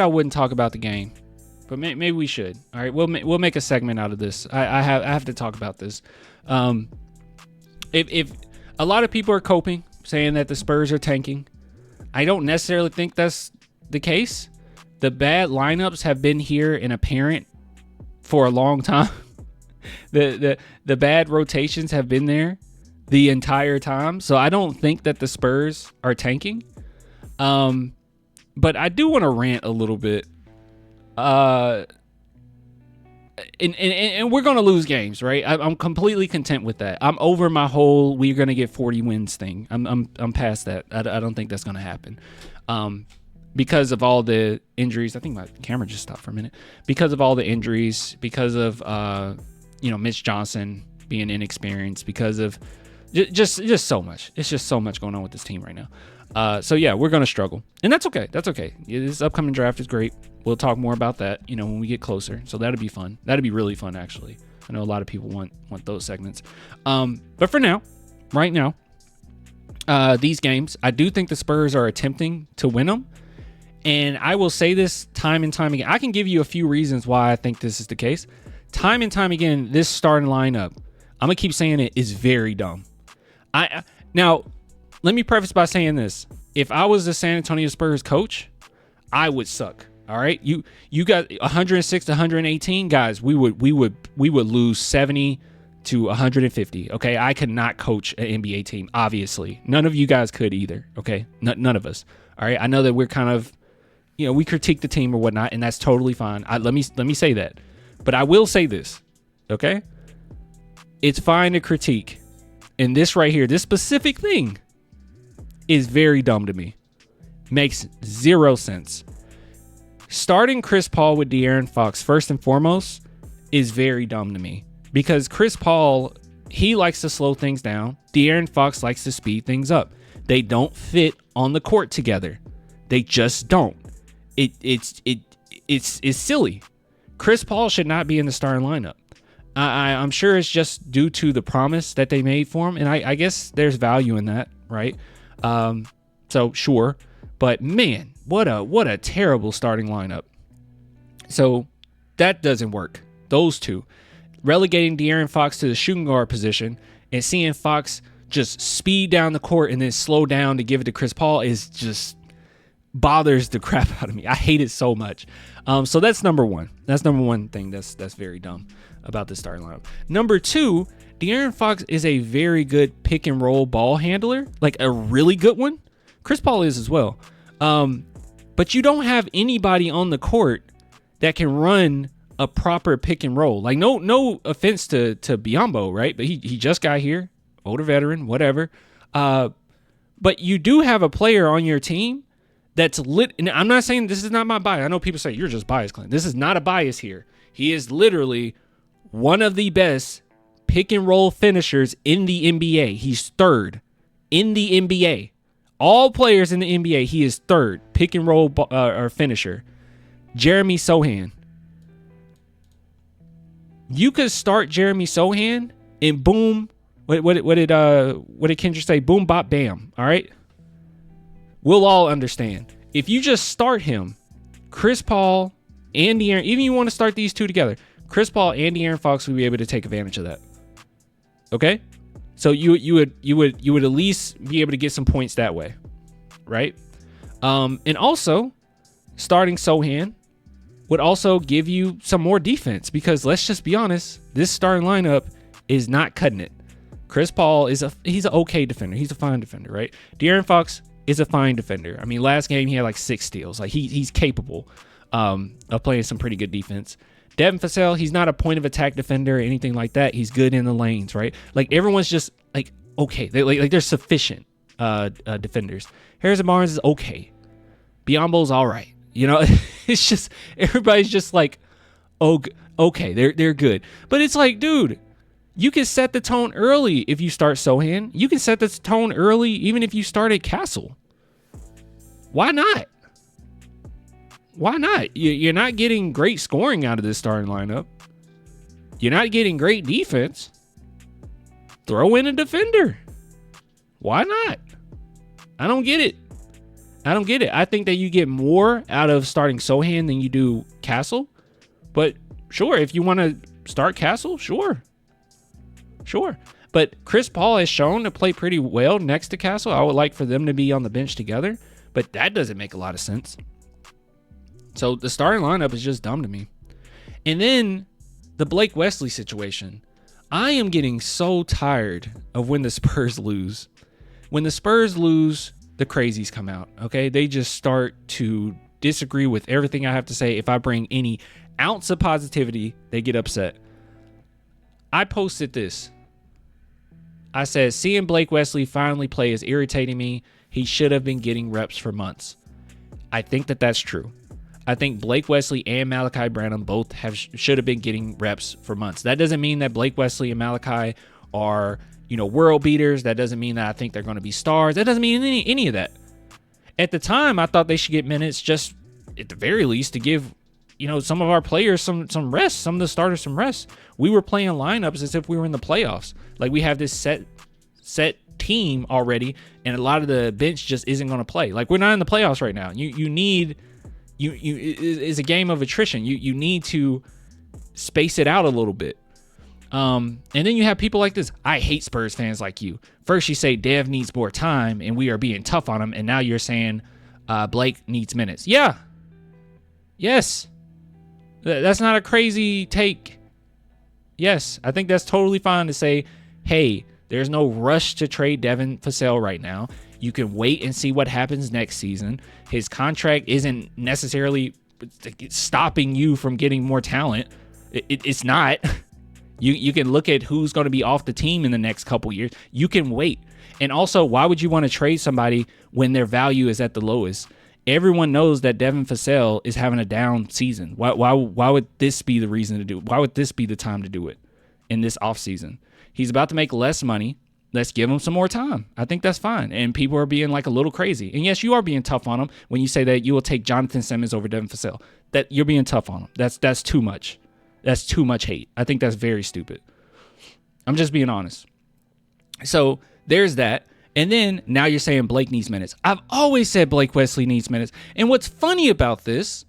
I wouldn't talk about the game, but maybe we should. All right, we'll make a segment out of this. I have to talk about this. If a lot of people are coping, saying that the Spurs are tanking, I don't necessarily think that's the case. The bad lineups have been here and apparent for a long time. The bad rotations have been there the entire time, so I don't think that the Spurs are tanking. But I do want to rant a little bit. And we're going to lose games, right? I'm completely content with that. I'm over my whole we're going to get 40 wins thing. I'm past that. I don't think that's going to happen. Because of all the injuries. I think my camera just stopped for a minute. Because of all the injuries, because of Mitch Johnson being inexperienced, because of just so much. It's just so much going on with this team right now. So yeah, we're going to struggle, and that's okay. That's okay. This upcoming draft is great. We'll talk more about that, when we get closer. So that'll be fun. That'll be really fun, actually. I know a lot of people want those segments. But for now, right now, these games, I do think the Spurs are attempting to win them. And I will say this time and time again. I can give you a few reasons why I think this is the case. Time and time again, this starting lineup, I'm going to keep saying it, is very dumb. Now, let me preface by saying this. If I was the San Antonio Spurs coach, I would suck. All right? You got 106 to 118 guys. We would lose 70 to 150. Okay? I could not coach an NBA team, obviously. None of you guys could either. Okay? None of us. All right? I know that we're kind of, we critique the team or whatnot, and that's totally fine. Let me say that. But I will say this. Okay? It's fine to critique. And this right here, this specific thing, is very dumb to me. Makes zero sense. Starting Chris Paul with De'Aaron Fox first and foremost is very dumb to me, because Chris Paul, he likes to slow things down. De'Aaron Fox likes to speed things up. They don't fit on the court together. They just don't. It's silly. Chris Paul should not be in the starting lineup. I'm sure it's just due to the promise that they made for him, and I guess there's value in that, right? So sure, but man, what a terrible starting lineup. So that doesn't work. Those two, relegating De'Aaron Fox to the shooting guard position and seeing Fox just speed down the court and then slow down to give it to Chris Paul is just bothers the crap out of me. I hate it so much. So that's number one. That's number one thing that's very dumb about the starting lineup. Number two, De'Aaron Fox is a very good pick and roll ball handler, like a really good one. Chris Paul is as well. But you don't have anybody on the court that can run a proper pick and roll. Like no offense to Biyombo, right? But he just got here, older veteran, whatever. But you do have a player on your team that's lit. And I'm not saying this is not my bias. I know people say you're just biased, Clint. This is not a bias here. He is literally one of the best pick and roll finishers in the NBA. He's third in the NBA. All players in the NBA, he is third pick and roll or finisher. Jeremy Sohan. You could start Jeremy Sohan and boom. What did Kendra say? Boom, bop, bam. All right. We'll all understand. If you just start him, Chris Paul and De'Aaron, even you want to start these two together, Chris Paul and De'Aaron Fox will be able to take advantage of that. Okay? So you would at least be able to get some points that way. Right? And also, starting Sohan would also give you some more defense, because let's just be honest, this starting lineup is not cutting it. Chris Paul he's an okay defender. He's a fine defender, right? De'Aaron Fox is a fine defender. I mean, last game he had like 6 steals. Like he's capable of playing some pretty good defense. Devin Vassell, he's not a point of attack defender or anything like that. He's good in the lanes, right? Like everyone's just like okay. They're sufficient defenders. Harrison Barnes is okay. Biyombo's all right. It's just everybody's just like, oh, okay, they're good. But it's like, dude, you can set the tone early if you start Sohan. You can set the tone early even if you start at Castle. Why not? Why not? You're not getting great scoring out of this starting lineup. You're not getting great defense. Throw in a defender. Why not? I don't get it. I don't get it. I think that you get more out of starting Sohan than you do Castle. But sure, if you want to start Castle, sure. But Chris Paul has shown to play pretty well next to Castle. I would like for them to be on the bench together, but that doesn't make a lot of sense. So the starting lineup is just dumb to me. And then the Blake Wesley situation. I am getting so tired of when the Spurs lose. When the Spurs lose, the crazies come out, okay? They just start to disagree with everything I have to say. If I bring any ounce of positivity, they get upset. I posted this. I said, seeing Blake Wesley finally play is irritating me. He should have been getting reps for months. I think that that's true. I think Blake Wesley and Malachi Branham both should have been getting reps for months. That doesn't mean that Blake Wesley and Malachi are, world beaters. That doesn't mean that I think they're going to be stars. That doesn't mean any of that. At the time, I thought they should get minutes just at the very least to give, some of our players some rest, some of the starters some rest. We were playing lineups as if we were in the playoffs. Like we have this set team already, and a lot of the bench just isn't going to play. Like we're not in the playoffs right now. It's a game of attrition. You need to space it out a little bit. And then you have people like this. I hate Spurs fans like you. First you say Dev needs more time and we are being tough on him, and now you're saying Blake needs minutes. Yeah. Yes. That's not a crazy take. Yes, I think that's totally fine to say, hey, there's no rush to trade Devin Vassell right now. You can wait and see what happens next season. His contract isn't necessarily stopping you from getting more talent. It's not. You can look at who's going to be off the team in the next couple years. You can wait. And also, why would you want to trade somebody when their value is at the lowest? Everyone knows that Devin Vassell is having a down season. Why would this be the reason to do it? Why would this be the time to do it in this offseason? He's about to make less money. Let's give him some more time. I think that's fine. And people are being like a little crazy. And yes, you are being tough on him when you say that you will take Jonathan Simmons over Devin Vassell. That you're being tough on him. That's too much. That's too much hate. I think that's very stupid. I'm just being honest. So there's that. And then now you're saying Blake needs minutes. I've always said Blake Wesley needs minutes. And what's funny about this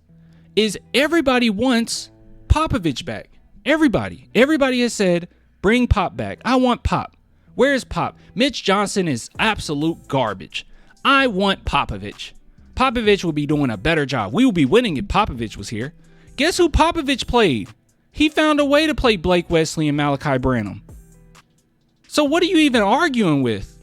is everybody wants Popovich back. Everybody has said, bring Pop back. I want Pop. Where is Pop? Mitch Johnson is absolute garbage. I want Popovich. Popovich will be doing a better job. We will be winning if Popovich was here. Guess who Popovich played? He found a way to play Blake Wesley and Malachi Branham. So what are you even arguing with?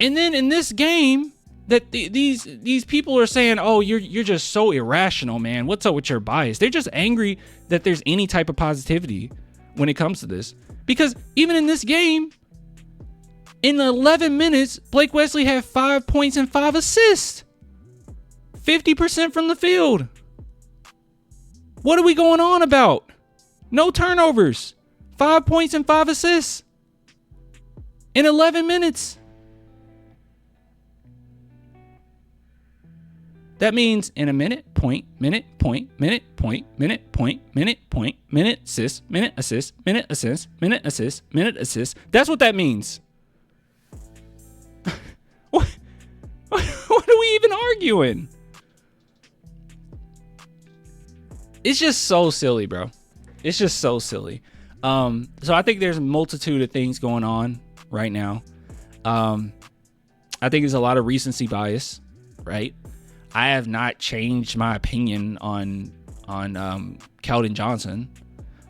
And then in this game, that these people are saying, oh, you're just so irrational, man. What's up with your bias? They're just angry that there's any type of positivity when it comes to this. Because even in this game, in 11 minutes, Blake Wesley had 5 points and 5 assists. 50% from the field. What are we going on about? No turnovers. 5 points and 5 assists. In 11 minutes. That means in a minute, point, minute, point, minute, point, minute, point, minute, point, minute, assist, minute, assist, minute, assist, minute, assist, minute, assist. That's what that means. What are we even arguing? It's just so silly, bro. It's just so silly. So I think there's a multitude of things going on right now. I think there's a lot of recency bias, right? I have not changed my opinion on Keldon Johnson.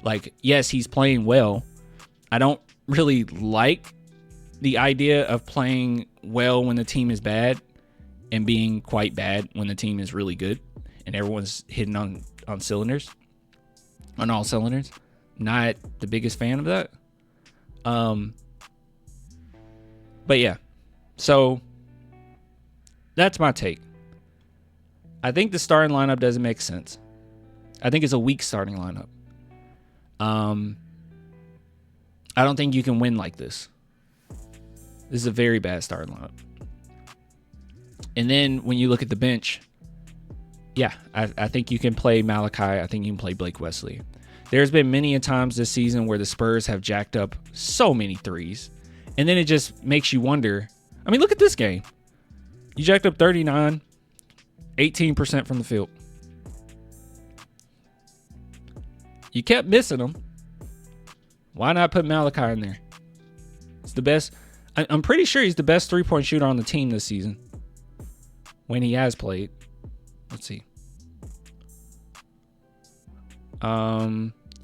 Like, yes, he's playing well. I don't really like the idea of playing well when the team is bad and being quite bad when the team is really good and everyone's hitting on cylinders, on all cylinders. Not the biggest fan of that. But yeah, so that's my take. I think the starting lineup doesn't make sense. I think it's a weak starting lineup. I don't think you can win like this. This is a very bad starting lineup. And then when you look at the bench, yeah, I think you can play Malachi. I think you can play Blake Wesley. There's been many a times this season where the Spurs have jacked up so many threes. And then it just makes you wonder. I mean, look at this game. You jacked up 39. 18% from the field. You kept missing them. Why not put Malachi in there? It's the best. I'm pretty sure he's the best 3-point shooter on the team this season when he has played. Let's see.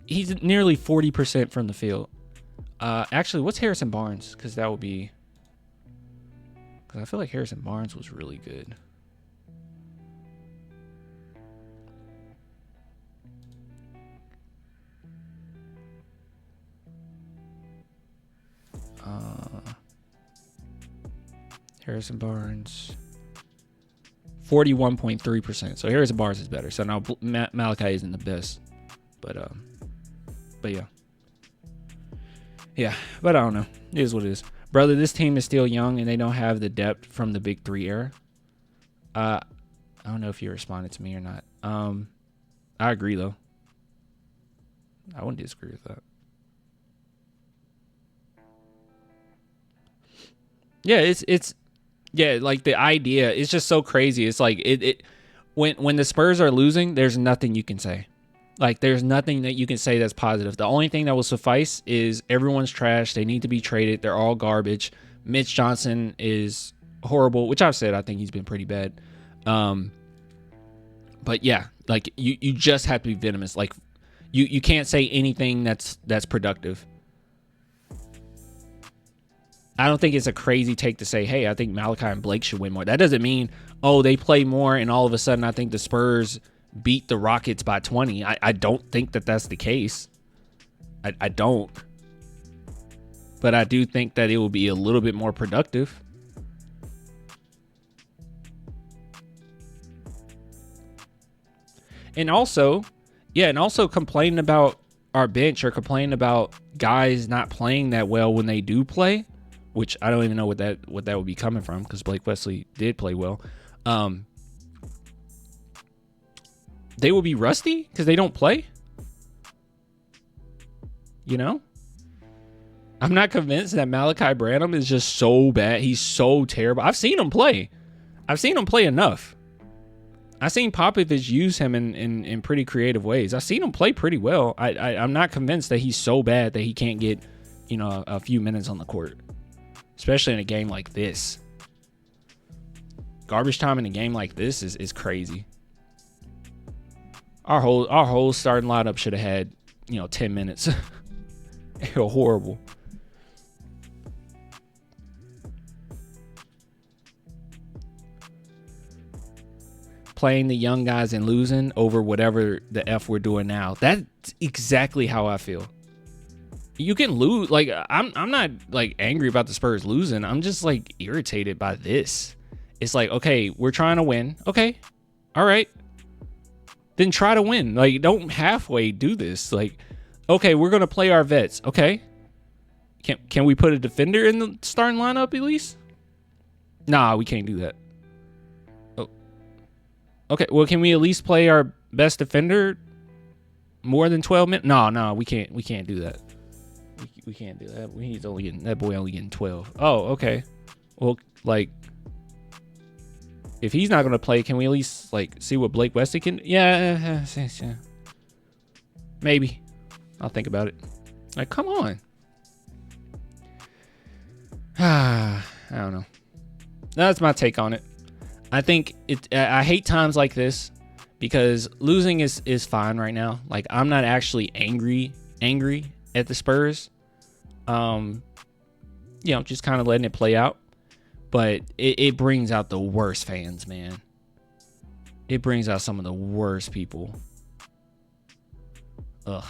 He's nearly 40% from the field. Actually, what's Harrison Barnes? Because that would be... Because I feel like Harrison Barnes was really good. Harrison Barnes, 41.3%. So Harrison Barnes is better. So now Malachi isn't the best, but yeah. But I don't know. It is what it is, brother. This team is still young and they don't have the depth from the Big Three era. I don't know if you responded to me or not. I agree though. I wouldn't disagree with that. Yeah, it's yeah, like the idea is just so crazy. It's like it when the Spurs are losing, there's nothing you can say. Like there's nothing that you can say that's positive. The only thing that will suffice is everyone's trash. They need to be traded. They're all garbage. Mitch Johnson is horrible, which I've said I think he's been pretty bad. But yeah, like you just have to be venomous. Like you can't say anything that's productive. I don't think it's a crazy take to say, hey, I think Malachi and Blake should win more. That doesn't mean, oh, they play more and all of a sudden I think the Spurs beat the Rockets by 20. I don't think that that's the case. I don't. But I do think that it will be a little bit more productive. And also complaining about our bench or complaining about guys not playing that well when they do play, which I don't even know what that would be coming from because Blake Wesley did play well. They will be rusty because they don't play. You know? I'm not convinced that Malachi Branham is just so bad. He's so terrible. I've seen him play. I've seen him play enough. I've seen Popovich use him in pretty creative ways. I've seen him play pretty well. I'm not convinced that he's so bad that he can't get, a few minutes on the court. Especially in a game like this. Garbage time in a game like this is crazy. Our whole starting lineup should have had, 10 minutes. Horrible. Playing the young guys and losing over whatever the F we're doing now. That's exactly how I feel. You can lose. Like, I'm not like angry about the Spurs losing. I'm just like irritated by this. It's like, okay, we're trying to win. Okay. All right. Then try to win. Like, don't halfway do this. Like, okay, we're going to play our vets. Okay. Can we put a defender in the starting lineup at least? Nah, we can't do that. Oh. Okay. Well, can we at least play our best defender more than 12 minutes? No, we can't do that. We can't do that. That boy only getting 12. Oh, okay. Well, like, if he's not going to play, can we at least like see what Blake Wesley can? Yeah. Maybe. I'll think about it. Like, come on. I don't know. That's my take on it. I think I hate times like this because losing is fine right now. Like, I'm not actually angry at the Spurs. Just kind of letting it play out. But it brings out the worst fans, man. It brings out some of the worst people. Ugh.